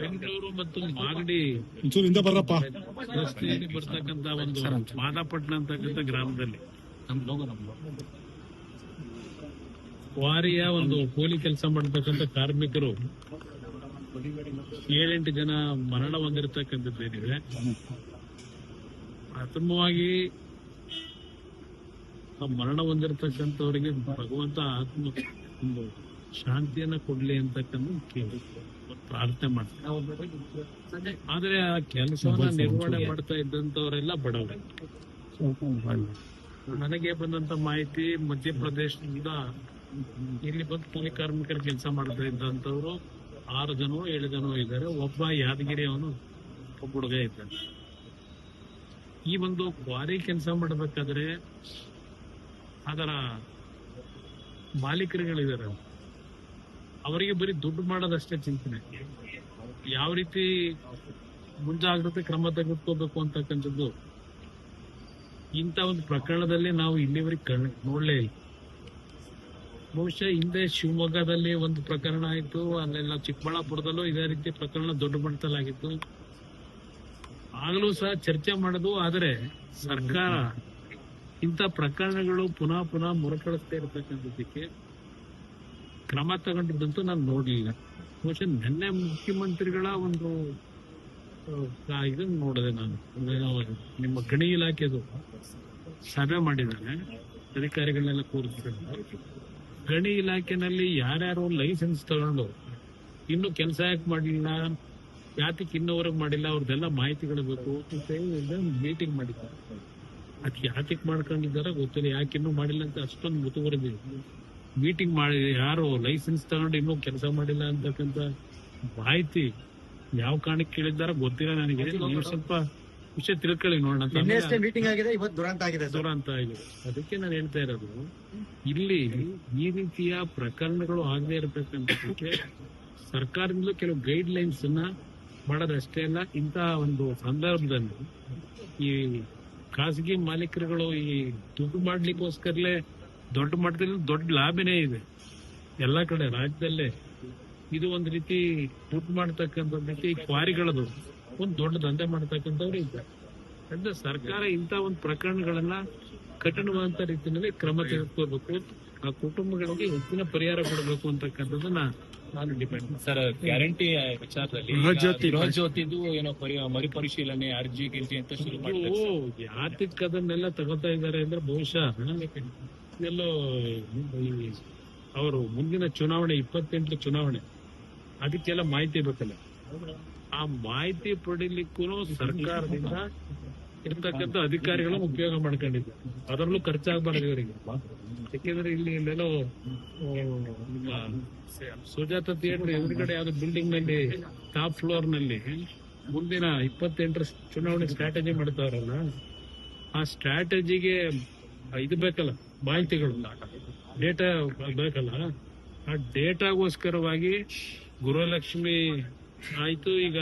ಬೆಂಗಳೂರು ಮತ್ತು ಮಾಗಡಿ ಬರಪ್ಪ ರಸ್ತೆಯಲ್ಲಿ ಬರ್ತಕ್ಕಂತ ಒಂದು ಮಾದಾಪಟ್ಟಣ ಅಂತಕ್ಕಂಥ ಗ್ರಾಮದಲ್ಲಿ ಕ್ವಾರಿಯ ಒಂದು ಕೂಲಿ ಕೆಲಸ ಮಾಡತಕ್ಕಂಥ ಕಾರ್ಮಿಕರು 7-8 ಜನ ಮರಣ ಹೊಂದಿರತಕ್ಕಂಥದ್ದೇನಿದೆ. ಪ್ರಥಮವಾಗಿ ಆ ಮರಣ ಹೊಂದಿರತಕ್ಕಂಥವರಿಗೆ ಭಗವಂತ ಆತ್ಮ ಒಂದು ಶಾಂತಿಯನ್ನ ಕೊಡ್ಲಿ ಅಂತಕ್ಕಂಥ ಪ್ರಾರ್ಥನೆ ಮಾಡ್ತಾರೆ. ಆದ್ರೆ ಆ ಕೆಲಸವನ್ನ ನಿರ್ವಹಣೆ ಮಾಡ್ತಾ ಇದ್ದಂತವರೆಲ್ಲ ಬಡವರು. ನನಗೆ ಬಂದಂತ ಮಾಹಿತಿ ಮಧ್ಯಪ್ರದೇಶದಿಂದ ಇಲ್ಲಿ ಬಂದು ಕೂಲಿ ಕಾರ್ಮಿಕರ ಕೆಲಸ ಮಾಡ್ತಾ ಇದ್ದಂತವ್ರು 6 ಜನ 7 ಜನ ಇದ್ದಾರೆ. ಒಬ್ಬ ಯಾದಗಿರಿ ಅವನು ಒಬ್ಬ ಹುಡುಗ ಇದ್ದಾನೆ. ಈ ಒಂದು ಕ್ವಾರಿ ಕೆಲಸ ಮಾಡಬೇಕಾದ್ರೆ ಅದರ ಮಾಲೀಕರುಗಳಿದ್ದಾರೆ, ಅವರಿಗೆ ಬರೀ ದುಡ್ಡು ಮಾಡೋದಷ್ಟೇ ಚಿಂತನೆ. ಯಾವ ರೀತಿ ಮುಂಜಾಗ್ರತೆ ಕ್ರಮ ತೆಗೆದುಕೋಬೇಕು ಅಂತಕ್ಕಂಥದ್ದು ಇಂಥ ಒಂದು ಪ್ರಕರಣದಲ್ಲಿ ನಾವು ಇಲ್ಲಿವರೆಗೆ ನೋಡ್ಲೇ ಇಲ್ಲ. ಬಹುಶಃ ಹಿಂದೆ ಶಿವಮೊಗ್ಗದಲ್ಲಿ ಒಂದು ಪ್ರಕರಣ ಆಯಿತು, ಅಲ್ಲೆಲ್ಲ ಚಿಕ್ಕಬಳ್ಳಾಪುರದಲ್ಲೂ ಇದೇ ರೀತಿ ಪ್ರಕರಣ ದೊಡ್ಡ ಮಟ್ಟದಲ್ಲಾಗಿತ್ತು. ಆಗಲೂ ಸಹ ಚರ್ಚೆ ಮಾಡೋದು. ಆದರೆ ಸರ್ಕಾರ ಇಂಥ ಪ್ರಕರಣಗಳು ಪುನಃ ಪುನಃ ಮರುಕಳಿಸ್ತಾ ಇರತಕ್ಕಂಥದ್ದಕ್ಕೆ ಕ್ರಮ ತಗೊಂಡಿದ್ದಂತೂ ನಾನು ನೋಡ್ಲಿಲ್ಲ. ಬಹುಶಃ ನಿನ್ನೆ ಮುಖ್ಯಮಂತ್ರಿಗಳ ಒಂದು ಇದನ್ನು ನೋಡಿದೆ ನಾನು. ನಿಮ್ಮ ಗಣಿ ಇಲಾಖೆದು ಸಭೆ ಮಾಡಿದ್ದಾನೆ, ಅಧಿಕಾರಿಗಳನ್ನೆಲ್ಲ ಕೂರಿಸಿಕೊಂಡು ಗಣಿ ಇಲಾಖೆನಲ್ಲಿ ಯಾರ್ಯಾರು ಲೈಸೆನ್ಸ್ ತಗೊಂಡು ಇನ್ನು ಕೆಲಸ ಯಾಕೆ ಮಾಡಲಿಲ್ಲ, ಯಾತಕ್ಕೆ ಇನ್ನೂವರೆಗೆ ಮಾಡಿಲ್ಲ, ಅವ್ರದ್ದೆಲ್ಲ ಮಾಹಿತಿಗಳು ಬೇಕು ಮೀಟಿಂಗ್ ಮಾಡಿದ್ದಾರೆ. ಅದಕ್ಕೆ ಯಾತಕ್ಕೆ ಮಾಡ್ಕೊಂಡಿದ್ದಾರೆ ಗೊತ್ತಿಲ್ಲ, ಯಾಕೆ ಇನ್ನೂ ಮಾಡಿಲ್ಲ ಅಂತ ಅಷ್ಟೊಂದು ಮುತುವರೆದಿ ಮೀಟಿಂಗ್ ಮಾಡಿ ಯಾರು ಲೈಸೆನ್ಸ್ ತಗೊಂಡು ಇನ್ನೂ ಕೆಲಸ ಮಾಡಿಲ್ಲ ಅಂತಕ್ಕಂಥ ಮಾಹಿತಿ ಯಾವ ಕಾರಣಕ್ಕೆ ಕೇಳಿದ್ದಾರ ಗೊತ್ತಿಲ್ಲ ನನಗೆ. ನೀವು ಸ್ವಲ್ಪ ವಿಷಯ ತಿಳ್ಕೊಳ್ಳಿ ನೋಡೋಣ. ಮೀಟಿಂಗ್ ಆಗಿದೆ, ಇವತ್ತು ದುರಂತ ಆಗಿದೆ. ಅದಕ್ಕೆ ನಾನು ಹೇಳ್ತಾ ಇರೋದು, ಇಲ್ಲಿ ಈ ರೀತಿಯ ಪ್ರಕರಣಗಳು ಆಗದೆ ಇರಬೇಕಂತಕ್ಕೆ ಸರ್ಕಾರದಿಂದಲೂ ಕೆಲವು ಗೈಡ್ ಲೈನ್ಸ್ ಅನ್ನ ಮಾಡೋದಷ್ಟೇ ಅಲ್ಲ. ಇಂತಹ ಒಂದು ಸಂದರ್ಭದಲ್ಲಿ ಈ ಖಾಸಗಿ ಮಾಲೀಕರುಗಳು ಈ ದುಡ್ಡು ಮಾಡ್ಲಿಕ್ಕೋಸ್ಕರಲೇ ದೊಡ್ಡ ಮಟ್ಟದಲ್ಲಿ ದೊಡ್ಡ ಲಾಭನೇ ಇದೆ ಎಲ್ಲಾ ಕಡೆ ರಾಜ್ಯದಲ್ಲೇ. ಇದು ಒಂದು ರೀತಿ ದುಡ್ಡು ಮಾಡ್ತಕ್ಕಂಥ ಈ ಕ್ವಾರಿಗಳದು ಒಂದು ದೊಡ್ಡ ದಂಧೆ ಮಾಡ್ತಕ್ಕಂಥವ್ರು ಇದ್ದಾರೆ. ಅಂದ್ರೆ ಸರ್ಕಾರ ಇಂಥ ಒಂದು ಪ್ರಕರಣಗಳನ್ನ ಕಠಿಣವಾದಂತ ರೀತಿಯಲ್ಲಿ ಕ್ರಮ ತೆಗೆದುಕೋಬೇಕು, ಆ ಕುಟುಂಬಗಳಿಗೆ ಹೆಚ್ಚಿನ ಪರಿಹಾರ ಕೊಡಬೇಕು ಅಂತಕ್ಕಂಥದ್ದನ್ನ ನಾನು ಡಿಪೆಂಡ್. ಸರ್, ಗ್ಯಾರಂಟಿ ವಿಚಾರದಲ್ಲಿ ಗೃಹಜ್ಯೋತಿದು ಏನೋ ಮರುಪರಿಶೀಲನೆ ಅರ್ಜಿ ಗಿರ್ಜಿ ಅಂತ ಶುರು ಮಾಡಿ ಯಾತಕ್ಕೆ ಅದನ್ನೆಲ್ಲ ತಗೋತಾ ಇದ್ದಾರೆ ಅಂದ್ರೆ ಬಹುಶಃ ಎಲ್ಲೋ ಅವರು ಮುಂದಿನ ಚುನಾವಣೆ 28 ಚುನಾವಣೆ ಅದಕ್ಕೆಲ್ಲ ಮಾಹಿತಿ ಬೇಕಲ್ಲ. ಆ ಮಾಹಿತಿ ಪಡಿಲಿಕ್ಕೂ ಸರ್ಕಾರದಿಂದ ಇರ್ತಕ್ಕಂಥ ಅಧಿಕಾರಿಗಳನ್ನು ಉಪಯೋಗ ಮಾಡ್ಕೊಂಡಿದ್ದಾರೆ. ಅದರಲ್ಲೂ ಖರ್ಚಾಗಬಾರದು ಇವರಿಗೆ. ಯಾಕೆಂದ್ರೆ ಇಲ್ಲೆಲ್ಲೋ ನಿಮ್ಮ ಸುಜಾತ ಥಿಯೇಟರ್ ಎದುರುಗಡೆ ಯಾವ್ದು ಬಿಲ್ಡಿಂಗ್ ನಲ್ಲಿ ಟಾಪ್ ಫ್ಲೋರ್ ನಲ್ಲಿ ಮುಂದಿನ 28 ಚುನಾವಣೆ ಸ್ಟ್ರಾಟಜಿ ಮಾಡ್ತಾರಲ್ಲ, ಆ ಸ್ಟ್ರಾಟಜಿಗೆ ಇದು ಬೇಕಲ್ಲ, ಮಾಹಿತಿಗಳು, ಡೇಟಾ ಬೇಕಲ್ಲ. ಆ ಡೇಟಾಗೋಸ್ಕರವಾಗಿ ಗೃಹಲಕ್ಷ್ಮಿ ಆಯ್ತು, ಈಗ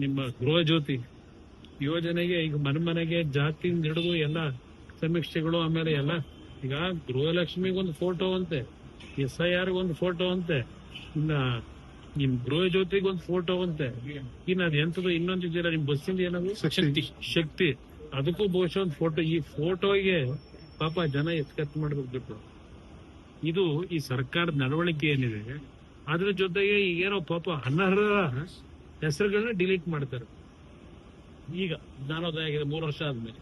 ನಿಮ್ಮ ಗೃಹ ಜ್ಯೋತಿ ಯೋಜನೆಗೆ ಈಗ ಮನೆಗೆ ಜಾತಿಯಿಂದ ಹಿಡಿದು ಎಲ್ಲ ಸಮೀಕ್ಷೆಗಳು, ಆಮೇಲೆ ಎಲ್ಲ ಈಗ ಗೃಹಲಕ್ಷ್ಮಿಗೊಂದು ಫೋಟೋ ಅಂತೆ, SIR ಒಂದು ಫೋಟೋ ಅಂತೆ, ನಿಮ್ ಗೃಹ ಜ್ಯೋತಿಗೆ ಒಂದು ಫೋಟೋ ಅಂತೆ, ಇನ್ನು ಅದ್ ಎಂತದ್ದು ಇನ್ನೊಂದು ಇದೆಯಲ್ಲ ನಿಮ್ ಬಸ್ಸಿಂದ ಏನದು ಶಕ್ತಿ ಅದಕ್ಕೂ ಬಹುಶಃ ಒಂದು ಫೋಟೋ. ಈ ಫೋಟೋಗೆ ಪಾಪ ಜನ ಎತ್ಕತ್ ಮಾಡ್ಬೇಕು. ಇದು ಈ ಸರ್ಕಾರದ ನಡವಳಿಕೆ ಏನಿದೆ, ಅದ್ರ ಜೊತೆಗೆ ಏನೋ ಪಾಪ ಅನರ್ಹರ ಹೆಸರುಗಳನ್ನ ಡಿಲೀಟ್ ಮಾಡ್ತಾರೆ. ಈಗ ಜ್ಞಾನೋದಯ ಆಗಿದೆ 3 ವರ್ಷ ಆದ್ಮೇಲೆ.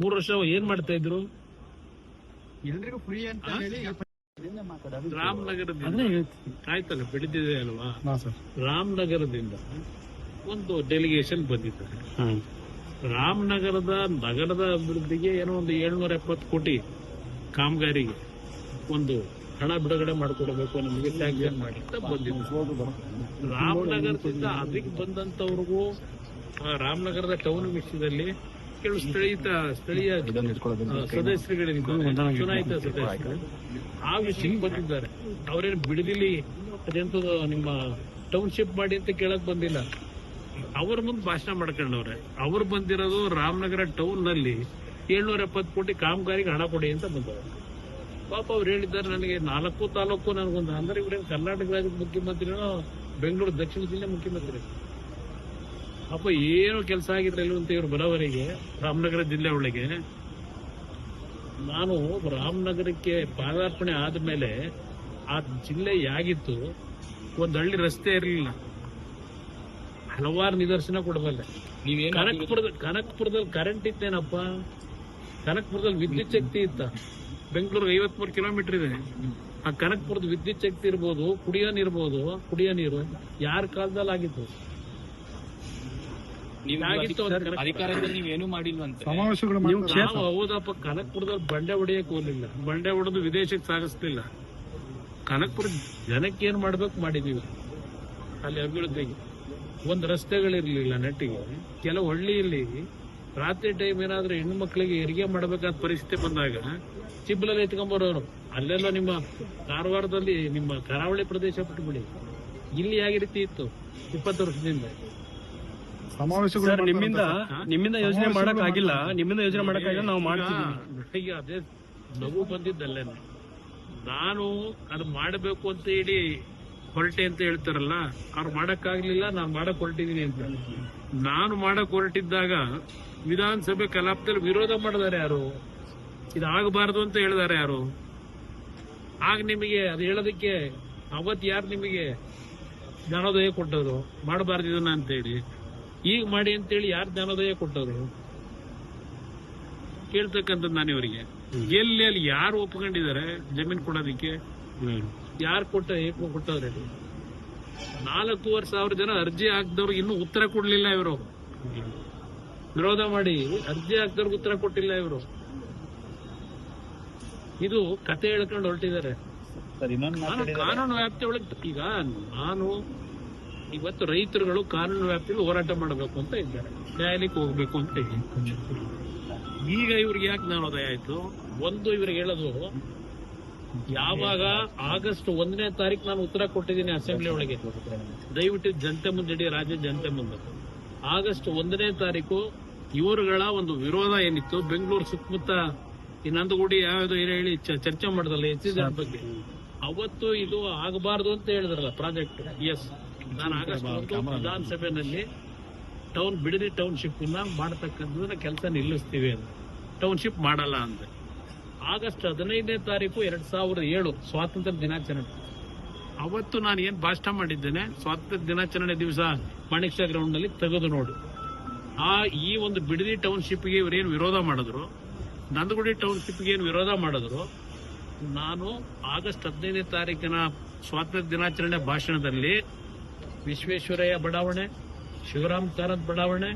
3 ವರ್ಷ ಏನ್ ಮಾಡ್ತಾ ಇದ್ರು? ಎಲ್ರಿಗೂ ಫ್ರೀ ಅಂತ ಹೇಳಿ ರಾಮನಗರದಿಂದ ಆಯ್ತಲ್ಲ, ಬೆಳೆದಿದೆ ಅಲ್ವಾ, ರಾಮನಗರದಿಂದ ಒಂದು ಡೆಲಿಗೇಷನ್ ಬಂದಿದ್ದಾರೆ. ರಾಮನಗರದ ನಗರದ ಅಭಿವೃದ್ಧಿಗೆ ಏನೋ ಒಂದು 770 ಕೋಟಿ ಕಾಮಗಾರಿಗೆ ಒಂದು ಹಣ ಬಿಡುಗಡೆ ಮಾಡಿಕೊಡಬೇಕು, ನಮಗೆ ಸ್ಯಾಂಕ್ಷನ್ ಮಾಡಿ ಅಂತ ಬಂದಿದೆ. ರಾಮನಗರದಿಂದ ಅದಕ್ಕೆ ಬಂದಂತವ್ರಿಗೂ ರಾಮನಗರದ ಟೌನ್ ವಿಷಯದಲ್ಲಿ ಕೆಲವು ಸ್ಥಳೀಯ ಸದಸ್ಯರುಗಳಿಂದ ಚುನಾಯಿತ ಸದಸ್ಯರು ಆ ವಿಷಯಕ್ಕೆ ಬಂದಿದ್ದಾರೆ. ಅವರೇನು ಬಿಡದಿಲಿ ಅದೆಂತದ್ದು ನಿಮ್ಮ ಟೌನ್ಶಿಪ್ ಮಾಡಿ ಅಂತ ಕೇಳಕ್ ಬಂದಿಲ್ಲ. ಅವ್ರ ಮುಂದೆ ಭಾಷಣ ಮಾಡ್ಕೊಂಡವ್ರೆ. ಅವ್ರು ಬಂದಿರೋದು ರಾಮನಗರ ಟೌನ್ ನಲ್ಲಿ 770 ಕೋಟಿ ಕಾಮಗಾರಿಗೆ ಹಣ ಕೊಡಿ ಅಂತ ಬಂದವರು. ಪಾಪ ಅವ್ರು ಹೇಳಿದ್ದಾರೆ, ನನಗೆ 4 ತಾಲೂಕು ನನಗೊಂದು, ಅಂದ್ರೆ ಇವ್ರೇನು ಕರ್ನಾಟಕ ರಾಜ್ಯದ ಮುಖ್ಯಮಂತ್ರಿನೋ ಬೆಂಗಳೂರು ದಕ್ಷಿಣ ಜಿಲ್ಲೆ ಮುಖ್ಯಮಂತ್ರಿ. ಅಪ್ಪ ಏನು ಕೆಲಸ ಆಗಿದ್ರಲ್ಲ ಅಂತ ಇವ್ರು ಬರೋವರೆಗೆ ರಾಮನಗರ ಜಿಲ್ಲೆ ಒಳಗೆ. ನಾನು ರಾಮನಗರಕ್ಕೆ ಪಾದಾರ್ಪಣೆ ಆದ್ಮೇಲೆ ಆ ಜಿಲ್ಲೆ ಯಾಗಿತ್ತು, ಒಂದ್ ಹಳ್ಳಿ ರಸ್ತೆ ಇರಲಿಲ್ಲ. ಹಲವಾರು ನಿದರ್ಶನ ಕೊಡಬಲ್ಲೆ. ನೀವೇನು ಕನಕಪುರದಲ್ಲಿ ಕರೆಂಟ್ ಇತ್ತೇನಪ್ಪ? ಕನಕಪುರದಲ್ಲಿ ವಿದ್ಯುತ್ ಶಕ್ತಿ ಇತ್ತ? ಬೆಂಗಳೂರಿಗೆ 53 ಕಿಲೋಮೀಟರ್ ಇದೆ. ಆ ಕನಕಪುರದ ವಿದ್ಯುತ್ ಶಕ್ತಿ ಇರ್ಬೋದು, ಕುಡಿಯೋ ನೀರು ಯಾರ ಕಾಲದಲ್ಲಿ ಆಗಿತ್ತು? ಅಧಿಕಾರದಲ್ಲಿ ನೀವೇನು ಮಾಡಿಲ್ವಂತೆ. ನಾವು ಹೌದಪ್ಪ, ಕನಕಪುರದಲ್ಲಿ ಬಂಡೆ ಹೊಡೆಯಕ್ ಹೋಗ್ಲಿಲ್ಲ. ಬಂಡೆ ಹೊಡೆದು ವಿದೇಶಕ್ಕೆ ಸಾಗಿಸ್ಲಿಲ್ಲ. ಕನಕಪುರ ಜನಕ್ಕೆ ಏನ್ ಮಾಡ್ಬೇಕು ಮಾಡಿದೀವಿ. ಅಲ್ಲಿ ಅಭಿವೃದ್ಧಿಗೆ ಒಂದ್ ರಸ್ತೆಗಳಿರ್ಲಿಲ್ಲ ನೆಟ್ಟಿಗೆ. ಕೆಲವು ಹಳ್ಳಿಯಲ್ಲಿ ರಾತ್ರಿ ಟೈಮ್ ಏನಾದ್ರೂ ಹೆಣ್ಣು ಮಕ್ಕಳಿಗೆ ಹೆರಿಗೆ ಮಾಡಬೇಕಾದ ಪರಿಸ್ಥಿತಿ ಬಂದಾಗ ಚಿಬ್ಲಲ್ಲಿ ಎತ್ಕೊಂಡ್ಬರೋರು. ಅಲ್ಲೆಲ್ಲ ನಿಮ್ಮ ಕಾರವಾರದಲ್ಲಿ ನಿಮ್ಮ ಕರಾವಳಿ ಪ್ರದೇಶ ಬಿಟ್ಟುಬಿಡಿ, ಇಲ್ಲಿ ಯಾವ ರೀತಿ ಇತ್ತು 20 ವರ್ಷದಿಂದ. ಸರ್, ನಿಮ್ಮಿಂದ ಯೋಜನೆ ಮಾಡಕ್ ಆಗಿಲ್ಲ, ನಾವು ಮಾಡ್ತೀವಿ. ಈಗ ಅದೇ ನಗು ಬಂದಿದ್ದಲ್ಲೇನೆ. ನಾನು ಅದು ಮಾಡಬೇಕು ಅಂತ ಹೇಳಿ ಹೊರಟೆ ಅಂತ ಹೇಳ್ತಾರಲ್ಲ, ಅವ್ರು ಮಾಡಕ್ಕಾಗ್ಲಿಲ್ಲ, ನಾನು ಮಾಡಕ್ ಹೊರಟಿದೀನಿ ಅಂತ. ನಾನು ಮಾಡಕ್ ಹೊರಟಿದ್ದಾಗ ವಿಧಾನಸಭೆ ಕಲಾಪದಲ್ಲಿ ವಿರೋಧ ಮಾಡಿದಾರೆ ಯಾರು? ಇದಾಗಬಾರದು ಅಂತ ಹೇಳಿದಾರೆ ಯಾರು? ಆಗ ನಿಮಗೆ ಅದು ಹೇಳೋದಕ್ಕೆ ಅವತ್ತು ಯಾರು ನಿಮಗೆ ಜ್ಞಾನೋದಯ ಕೊಟ್ಟರು ಮಾಡಬಾರ್ದು ಇದನ್ನ ಅಂತೇಳಿ? ಈಗ ಮಾಡಿ ಅಂತೇಳಿ ಯಾರು ಜ್ಞಾನೋದಯ ಕೊಟ್ಟರು? ಕೇಳ್ತಕ್ಕಂಥದ್ದು ನಾನು ಇವರಿಗೆ. ಎಲ್ಲಿ ಅಲ್ಲಿ ಯಾರು ಒಪ್ಕೊಂಡಿದ್ದಾರೆ ಜಮೀನ್ ಕೊಡೋದಿಕ್ಕೆ? ಯಾರು ಕೊಟ್ಟವ್ರೆ? 4,500 ಜನ ಅರ್ಜಿ ಹಾಕಿದವ್ರು ಇನ್ನೂ ಉತ್ತರ ಕೊಡ್ಲಿಲ್ಲ. ಇವರು ವಿರೋಧ ಮಾಡಿ ಅರ್ಜಿ ಹಾಕಿದವ್ರಿಗೆ ಉತ್ತರ ಕೊಟ್ಟಿಲ್ಲ. ಇವರು ಇದು ಕತೆ ಹೇಳ್ಕೊಂಡು ಹೊರಟಿದ್ದಾರೆ. ಕಾನೂನು ವ್ಯಾಪ್ತಿ ಒಳಗೆ ಈಗ ನಾನು ಇವತ್ತು ರೈತರುಗಳು ಕಾನೂನು ವ್ಯಾಪ್ತಿಯಲ್ಲಿ ಹೋರಾಟ ಮಾಡಬೇಕು ಅಂತ ಇದ್ದಾರೆ, ನ್ಯಾಯಾಲಯಕ್ಕೆ ಹೋಗ್ಬೇಕು ಅಂತ ಹೇಳಿ. ಈಗ ಇವ್ರಿಗೆ ಯಾಕೆ ಜ್ಞಾನೋದಯ ಆಯ್ತು? ಒಂದು ಇವ್ರಿಗೆ ಹೇಳೋದು, ಯಾವಾಗ ಆಗಸ್ಟ್ 1ನೇ ತಾರೀಕು ನಾನು ಉತ್ತರ ಕೊಟ್ಟಿದ್ದೀನಿ ಅಸೆಂಬ್ಲಿ ಒಳಗೆ, ದಯವಿಟ್ಟು ಜನತೆ ಮುಂದೆ, ರಾಜ್ಯ ಜನತೆ ಮುಂದೆ. ಆಗಸ್ಟ್ 1ನೇ ತಾರೀಕು ಇವರುಗಳ ಒಂದು ವಿರೋಧ ಏನಿತ್ತು ಬೆಂಗಳೂರು ಸುತ್ತಮುತ್ತ ಈ ನಂದಗುಡಿ ಯಾವ್ದು ಹೇಳಿ ಚರ್ಚೆ ಮಾಡಿದಲ್ಲ HCZ ಬಗ್ಗೆ, ಅವತ್ತು ಇದು ಆಗಬಾರ್ದು ಅಂತ ಹೇಳಿದ್ರಲ್ಲ ಪ್ರಾಜೆಕ್ಟ್. ಎಸ್, ನಾನು ಆಗಸ್ಟ್ 1 ವಿಧಾನಸಭೆಯಲ್ಲಿ ಬಿಡದಿ ಟೌನ್ಶಿಪ್ ಮಾಡತಕ್ಕಂಥದನ್ನ ಕೆಲಸ ನಿಲ್ಲಿಸ್ತೀವಿ ಅಂತ, ಟೌನ್ಶಿಪ್ ಮಾಡಲ್ಲ ಅಂತ. ಆಗಸ್ಟ್ 15ನೇ ತಾರೀಕು 2007 ಸ್ವಾತಂತ್ರ್ಯ ದಿನಾಚರಣೆ. ಅವತ್ತು ನಾನು ಏನ್ ಭಾಷಣ ಮಾಡಿದ್ದೇನೆ ಸ್ವಾತಂತ್ರ್ಯ ದಿನಾಚರಣೆ ದಿವಸ ಮಾಣಿಕ್ ಶಾ ಗ್ರೌಂಡ್ ನಲ್ಲಿ ತೆಗೆದು ನೋಡಿ. ಈ ಒಂದು ಬಿಡದಿ ಟೌನ್ಶಿಪ್ಗೆ ಇವರೇನು ವಿರೋಧ ಮಾಡಿದ್ರು, ನಂದಗುಡಿ ಟೌನ್ಶಿಪ್ಗೆ ಏನು ವಿರೋಧ ಮಾಡಿದ್ರು, ನಾನು ಆಗಸ್ಟ್ 15ನೇ ತಾರೀಕಿನ ಸ್ವಾತಂತ್ರ್ಯ ದಿನಾಚರಣೆ ಭಾಷಣದಲ್ಲಿ ವಿಶ್ವೇಶ್ವರಯ್ಯ ಬಡಾವಣೆ, ಶಿವರಾಮ್ ಕಾರಂತ್ ಬಡಾವಣೆ,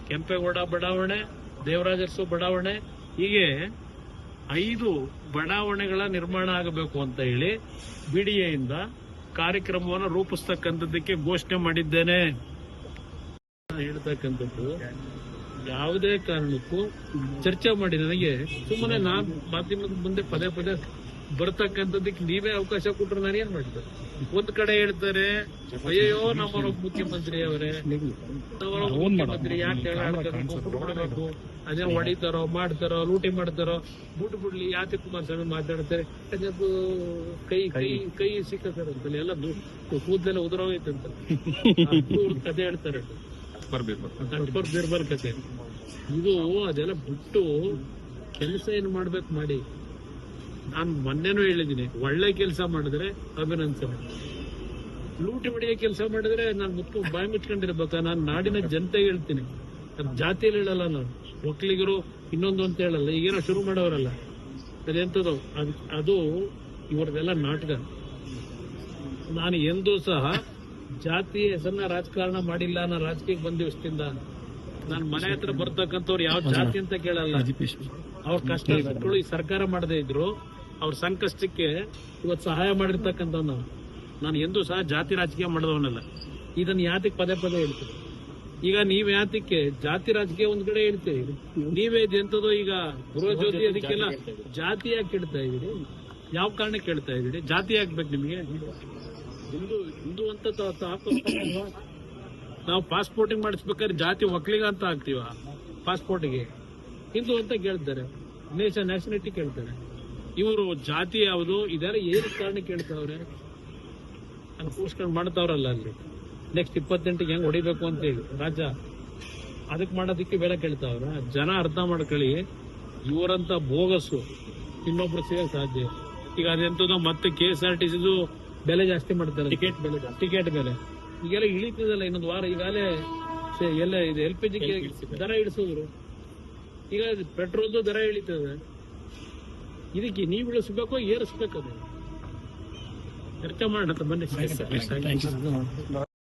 ಕೆಂಪೇಗೌಡ ಬಡಾವಣೆ, ದೇವರಾಜರ್ಸು ಬಡಾವಣೆ, ಹೀಗೆ 5 ಬಡಾವಣೆಗಳ ನಿರ್ಮಾಣ ಆಗಬೇಕು ಅಂತ ಹೇಳಿ ಬಿಡಿಎಯಿಂದ ಕಾರ್ಯಕ್ರಮವನ್ನು ರೂಪಿಸ್ತಕ್ಕಂಥದ್ದಕ್ಕೆ ಘೋಷಣೆ ಮಾಡಿದ್ದೇನೆ. ಹೇಳ್ತಕ್ಕಂಥದ್ದು ಯಾವುದೇ ಕಾರಣಕ್ಕೂ ಚರ್ಚೆ ಮಾಡಿ ನನಗೆ ಸುಮ್ಮನೆ ನಾನು ಮಾಧ್ಯಮದ ಮುಂದೆ ಪದೇ ಪದೇ ಬರ್ತಕ್ಕಂಥದ್ದಕ್ಕೆ ನೀವೇ ಅವಕಾಶ ಕೊಟ್ಟರೆ ನಾನು ಏನ್ ಮಾಡಿದ್ದೆ? ಒಂದ್ ಕಡೆ ಹೇಳ್ತಾರೆ, ಅಯ್ಯೋ ನಮ್ಮ ಮುಖ್ಯಮಂತ್ರಿ ಅವರೇ, ಮುಖ್ಯಮಂತ್ರಿ ಯಾಕೆ ಕೊಡಬೇಕು, ಅದೇ ಹೊಡಿತಾರೋ ಮಾಡ್ತಾರೋ ಲೂಟಿ ಮಾಡ್ತಾರೋ, ಬುಟ್ಟು ಬಿಡ್ಲಿ, ಯಾಕೆ ಕುಮಾರಸ್ವಾಮಿ ಮಾತಾಡ್ತಾರೆ, ಅದು ಕೈ ಸಿಕ್ಕಂತಲ್ಲ, ಎಲ್ಲ ಕೂದಲೆಲ್ಲ ಉದುರೋಗೈತಂತ ಕತೆ ಹೇಳ್ತಾರೆ. ಬಿರ್ಬಲ್ ಕತೆ ಇದು. ಅದೆಲ್ಲ ಬಿಟ್ಟು ಕೆಲಸ ಏನ್ ಮಾಡ್ಬೇಕು ಮಾಡಿ. ನಾನು ಮೊನ್ನೆನೂ ಹೇಳಿದ್ದೀನಿ, ಒಳ್ಳೆ ಕೆಲಸ ಮಾಡಿದ್ರೆ ಅಭಿನಂದನೆ, ಲೂಟಿ ಹೊಡೆಯೋ ಕೆಲಸ ಮಾಡಿದ್ರೆ ನಾನು ಬಾಯಿ ಮುಚ್ಕೊಂಡಿರ್ಬೇಕಾ? ನಾನು ನಾಡಿನ ಜನತೆಗೆ ಹೇಳ್ತೀನಿ, ಜಾತಿಯಲ್ಲಿ ಹೇಳಲ್ಲ, ನಾನು ಒಕ್ಕಲಿಗರು ಇನ್ನೊಂದು ಅಂತ ಹೇಳಲ್ಲ. ಈಗೇನೋ ಶುರು ಮಾಡೋರಲ್ಲ, ಅದೆಂತದೋ ಅದು ಇವ್ರದೆಲ್ಲ ನಾಟಕ. ನಾನು ಎಂದೂ ಸಹ ಜಾತಿ ಹೆಸರನ್ನ ರಾಜಕಾರಣ ಮಾಡಿಲ್ಲ. ನಾನು ರಾಜಕೀಯಕ್ಕೆ ಬಂದ ದಿವಸದಿಂದ ನಾನು ಮನೆ ಹತ್ರ ಬರ್ತಕ್ಕಂಥವ್ರು ಯಾವ ಜಾತಿ ಅಂತ ಕೇಳಲ್ಲ. ಅವ್ರ ಕಷ್ಟ ಸುಖಗಳು ಈ ಸರ್ಕಾರ ಮಾಡದೇ ಇದ್ರು ಅವ್ರ ಸಂಕಷ್ಟಕ್ಕೆ ಇವತ್ತು ಸಹಾಯ ಮಾಡಿರ್ತಕ್ಕಂಥ ನಾನು ಎಂದೂ ಸಹ ಜಾತಿ ರಾಜಕೀಯ ಮಾಡಿದವನಲ್ಲ. ಇದನ್ನ ಯಾತಕ್ಕೆ ಪದೇ ಪದೇ ಹೇಳ್ತೀವಿ? ಈಗ ನೀವ್ ಯಾತಕ್ಕೆ ಜಾತಿ ರಾಜಕೀಯ ಒಂದ್ ಕಡೆ ಹೇಳ್ತೀವಿ, ನೀವೇ ಎಂತದೋ ಈಗ ಗೃಹ ಜ್ಯೋತಿ ಅದಕ್ಕೆಲ್ಲ ಜಾತಿ ಯಾಕೆ ಕೇಳ್ತಾ ಇದೀರಿ? ಯಾವ ಕಾರಣ ಕೇಳ್ತಾ ಇದೀರಿ? ಜಾತಿ ಹಾಕ್ಬೇಕು ನಿಮಗೆ? ಹಿಂದೂ ಅಂತ ಹಾಕೋಲ್ವಾ? ನಾವು ಪಾಸ್ಪೋರ್ಟಿಂಗ್ ಮಾಡಿಸ್ಬೇಕಾದ್ರೆ ಜಾತಿ ಒಕ್ಕಲಿಗ ಅಂತ ಹಾಕ್ತೀವ ಪಾಸ್ಪೋರ್ಟ್ಗೆ? ಹಿಂದೂ ಅಂತ ಕೇಳ್ತಾರೆ, ನ್ಯಾಷನಾಲಿಟಿ ಕೇಳ್ತಾರೆ. ಇವರು ಜಾತಿ ಯಾವುದು ಇದೆಲ್ಲ ಏನು ಕಾರಣ ಕೇಳ್ತಾವ್ರೆ? ಅದು ಕೂಸ್ಕೊಂಡು ಮಾಡ್ತಾವ್ರಲ್ಲ ಅಲ್ಲಿ ನೆಕ್ಸ್ಟ್ 28ಗೆ ಹೆಂಗ್ ಹೊಡಿಬೇಕು ಅಂತ ಹೇಳಿ ರಾಜ್ಯ ಅದಕ್ಕೆ ಮಾಡೋದಕ್ಕೆ ಬೆಲೆ ಕೇಳ್ತಾವ್ರ. ಜನ ಅರ್ಥ ಮಾಡ್ಕೊಳ್ಳಿ, ಇವರಂತ ಬೋಗಸ್ಸು ಇನ್ನೊಬ್ರು ಸಿಗಕ್ ಸಾಧ್ಯ. ಈಗ ಅದೆಂತದೋ ಮತ್ತೆ KSRTC ಬೆಲೆ ಜಾಸ್ತಿ ಮಾಡ್ತಾರೆ, ಟಿಕೆಟ್ ಬೆಲೆ ಈಗೆಲ್ಲ ಇಳಿತದಲ್ಲ ಇನ್ನೊಂದು ವಾರ. ಈಗಾಗಲೇ ಎಲ್ಲ ಇದು LPG ದರ ಇಳಿಸಿದ್ರು, ಈಗ ಪೆಟ್ರೋಲ್ದು ದರ ಇಳಿತದೆ. ಇದಕ್ಕೆ ನೀವು ಇಳಿಸ್ಬೇಕೋ ಏರಿಸ್ಬೇಕು, ಅದು ಚರ್ಚೆ ಮಾಡೋಣ ಬನ್ನಿ.